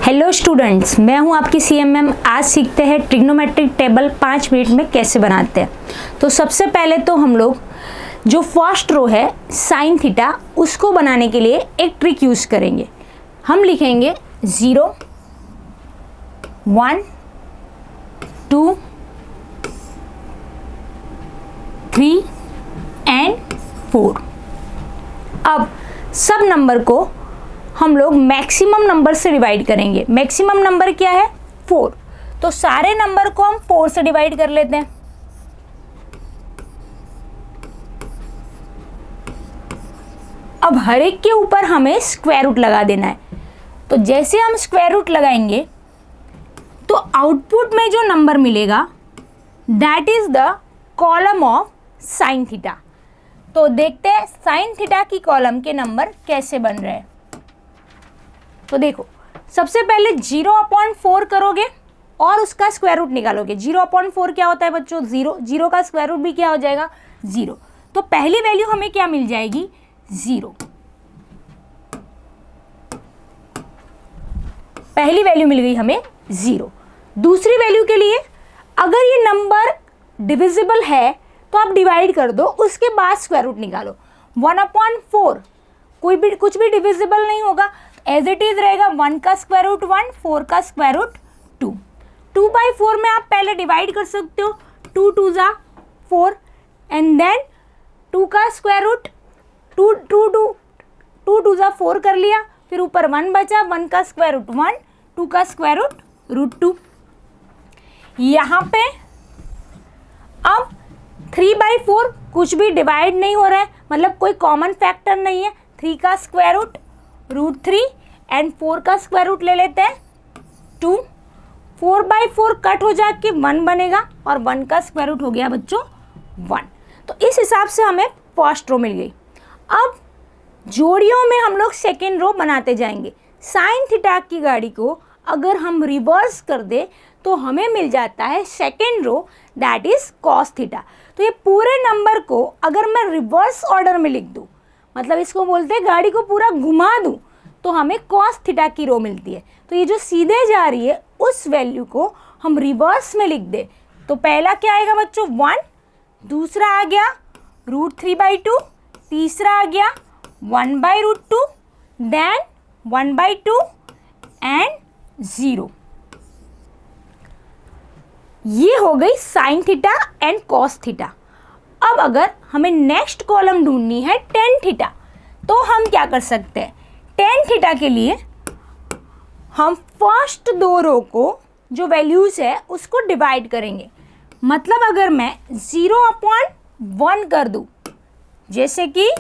Hello students, मैं हूं आपकी सीएमएम। आज सीखते हैं ट्रिग्नोमेट्रिक टेबल 5 मिनट में कैसे बनाते हैं। तो सबसे पहले तो हम लोग जो फर्स्ट रो है साइन थीटा, उसको बनाने के लिए एक ट्रिक यूज़ करेंगे। हम लिखेंगे 0, 1, 2, 3 एंड 4। अब सब नंबर को हम लोग मैक्सिमम नंबर से डिवाइड करेंगे। मैक्सिमम नंबर क्या है? 4। तो सारे नंबर को हम 4 से डिवाइड कर लेते हैं। अब हर एक के ऊपर हमें स्क्वायर रूट लगा देना है। तो जैसे हम स्क्वायर रूट लगाएंगे तो आउटपुट में जो नंबर मिलेगा that is the column of sine theta. तो देखते हैं साइन थीटा की कॉलम के नंबर कैसे बन रहे हैं। तो देखो, सबसे पहले 0/4 करोगे और उसका स्क्वायर रूट निकालोगे। 0/4 क्या होता है बच्चों? 0। 0 का स्क्वायर रूट भी क्या हो जाएगा? 0। तो पहली वैल्यू हमें क्या मिल जाएगी? 0। पहली वैल्यू मिल गई हमें 0। दूसरी वैल्यू के लिए अगर ये नंबर डिविजिबल है तो आप डिवाइड कर दो, उसके बाद स्क्वायर रूट निकालो। 1/4 कुछ भी डिविजिबल नहीं होगा, एज इट इज रहेगा। 1 का स्क्वायर रूट 1, 4 का स्क्वायर रूट 2। 2/4 में आप पहले डिवाइड कर सकते हो। 2 2 जा 4 एंड देन 2 का स्क्वायर रूट 2 2 जा 4 कर लिया, फिर ऊपर 1 बचा। 1 का स्क्वायर रूट 1, 2 का स्क्वायर रूट 2। यहाँ पे अब 3/4 कुछ भी डिवाइड नहीं हो रहा है, मतलब कोई कॉमन फैक्टर नहीं है। 3 का स्क्वायर रूट 3 एंड 4 का स्क्वायर रूट ले लेते हैं 2। 4/4 कट हो जाके 1 बनेगा और 1 का स्क्वायर रूट हो गया बच्चों 1। तो इस हिसाब से हमें फर्स्ट रो मिल गई। अब जोड़ियों में हम लोग सेकेंड रो बनाते जाएंगे। साइन थीटा की गाड़ी को अगर हम रिवर्स कर दे तो हमें मिल जाता है second row that is cos theta. तो ये पूरे नंबर को अगर मैं रिवर्स ऑर्डर में लिख दूँ, मतलब इसको बोलते हैं गाड़ी को पूरा घुमा दूँ, तो हमें कॉस थीटा की रो मिलती है। तो ये जो सीधे जा रही है उस वैल्यू को हम रिवर्स में लिख दे तो पहला क्या आएगा बच्चों? 1। दूसरा आ गया √3/2। तीसरा आ गया 1/√2, देन 1/2 एंड 0। ये हो गई sine theta and cos theta. अब अगर हमें नेक्स्ट कॉलम ढूंढनी है टेन थीटा, तो हम क्या कर सकते हैं? टेन थीटा के लिए हम फर्स्ट दो रो को जो वैल्यूज है उसको डिवाइड करेंगे। मतलब अगर मैं 0/1 कर दूं, जैसे कि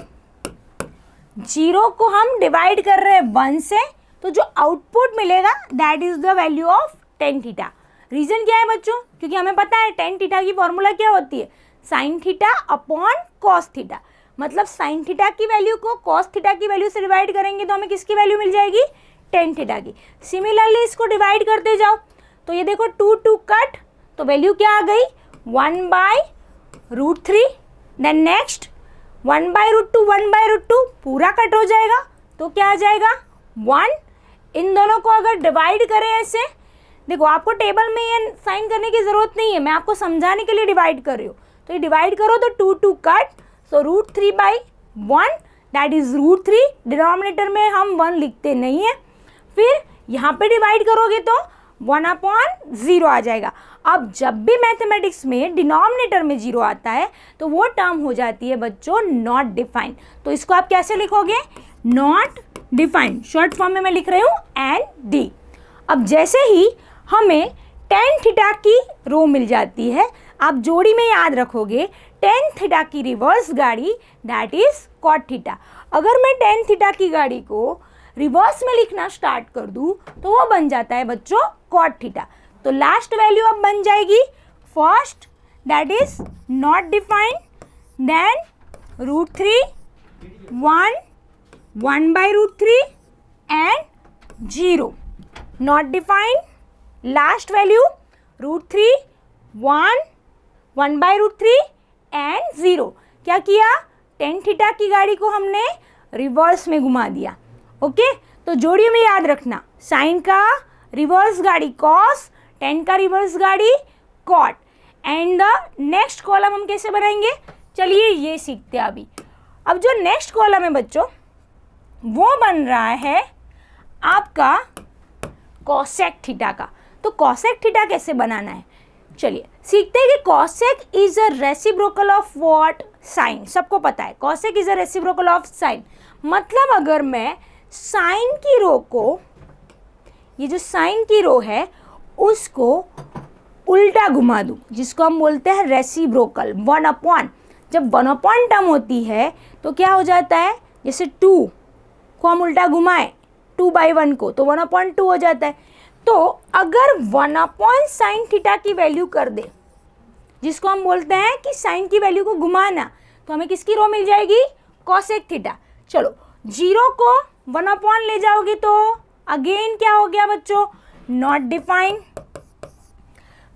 0 को हम डिवाइड कर रहे हैं 1 से, तो जो आउटपुट मिलेगा that is the value of tan theta. Reason क्या है बच्चों? क्योंकि हमें पता है टेन थीटा की फॉर्मूला क्या होती है? Sine theta upon cos theta. मतलब साइन थीटा की वैल्यू को कॉस थीटा की वैल्यू से डिवाइड करेंगे तो हमें किसकी वैल्यू मिल जाएगी? टेन थीटा की। सिमिलरली इसको डिवाइड करते जाओ तो ये देखो 2 2 कट, तो वैल्यू क्या आ गई? 1/√3। देन नेक्स्ट 1/√2, 1/√2 पूरा कट हो जाएगा, तो क्या आ जाएगा? 1। इन दोनों को अगर डिवाइड करें ऐसे, देखो आपको टेबल में ये साइन करने की ज़रूरत नहीं है, मैं आपको समझाने के लिए डिवाइड कर रही हूँ। तो ये डिवाइड करो तो 2 2 cut, so √3/1 that is √3। Denominator में हम 1 लिखते नहीं है। फिर यहाँ पे डिवाइड करोगे तो 1/0 आ जाएगा। अब जब भी मैथमेटिक्स में डिनोमिनेटर में 0 आता है तो वो टर्म हो जाती है बच्चों नॉट डिफाइंड। तो इसको आप कैसे लिखोगे? Not defined. शॉर्ट फॉर्म में मैं लिख रही हूँ ND। अब जैसे ही हमें टेन थीटा की रो मिल जाती है, आप जोड़ी में याद रखोगे टेन थीटा की रिवर्स गाड़ी दैट इज कॉट थीटा। अगर मैं टेन थीटा की गाड़ी को रिवर्स में लिखना स्टार्ट कर दूं तो वो बन जाता है बच्चों कॉट थीटा। तो लास्ट वैल्यू अब बन जाएगी first that is not defined, then √3, 1, 1/√3 and 0। Not defined, last value √3, 1, 1/√3 and 0। क्या किया? टेन थीटा की गाड़ी को हमने रिवर्स में घुमा दिया। ओके, तो जोड़ियों में याद रखना साइन का रिवर्स गाड़ी कॉस, tan का रिवर्स गाड़ी cot, and the next column हम कैसे बनाएंगे, चलिए ये सीखते हैं अभी। अब जो नेक्स्ट कॉलम है बच्चों वो बन रहा है आपका कॉसेक थीटा का। तो कॉसेक थीटा कैसे बनाना है, चलिए सीखते हैं कि cosec is a reciprocal of what, sine. सबको पता है cosec is a reciprocal of sine. मतलब अगर मैं साइन की रो को, ये जो साइन की रो है उसको उल्टा घुमा दूँ, जिसको हम बोलते हैं रेसिप्रोकल, 1/, जब 1/, टर्म होती है तो क्या हो जाता है, जैसे 2 को हम उल्टा घुमाएं 2/1 को, तो 1/2 हो जाता है। तो अगर 1/sin थीटा की वैल्यू कर दे, जिसको हम बोलते हैं कि साइन की वैल्यू को घुमाना, तो हमें किसकी रो मिल जाएगी, कॉसेक थीटा। चलो 0 को 1/, ले जाओगे तो अगेन क्या हो गया बच्चों, नॉट डिफाइंड।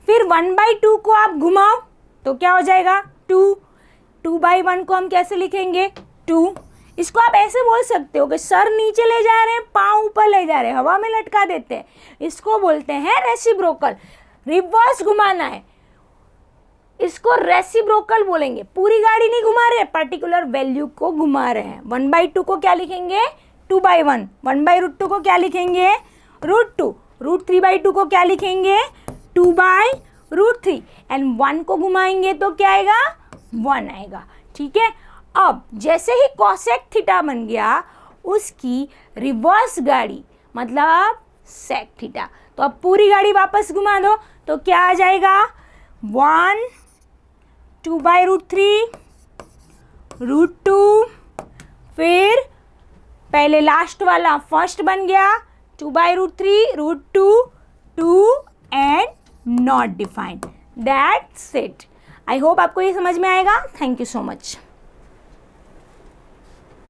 फिर 1/2 को आप घुमाओ तो क्या हो जाएगा 2, 2/1 को हम कैसे लिखेंगे 2। इसको आप ऐसे बोल सकते हो कि सर नीचे ले जा रहे हैं, पाँव ऊपर ले जा रहे हैं, हवा में लटका देते हैं, इसको बोलते हैं रेसिप्रोकल। रिवर्स घुमाना है, इसको रेसिप्रोकल बोलेंगे। पूरी गाड़ी नहीं घुमा रहे, पर्टिकुलर वैल्यू को घुमा रहे हैं। 1/2 को क्या लिखेंगे 2/1, 1/√2 को क्या लिखेंगे √2, √3/2 को क्या लिखेंगे 2/√3, एंड 1 को घुमाएंगे तो क्या आएगा 1 आएगा। ठीक है, अब जैसे ही कॉसेक थीटा बन गया, उसकी रिवर्स गाड़ी मतलब सेक थीटा। तो अब पूरी गाड़ी वापस घुमा दो तो क्या आ जाएगा 1, 2/√3, √2, फिर पहले लास्ट वाला फर्स्ट बन गया 2/√3, √2, 2 and not defined. That's it. I hope आपको ये समझ में आएगा। Thank you so much.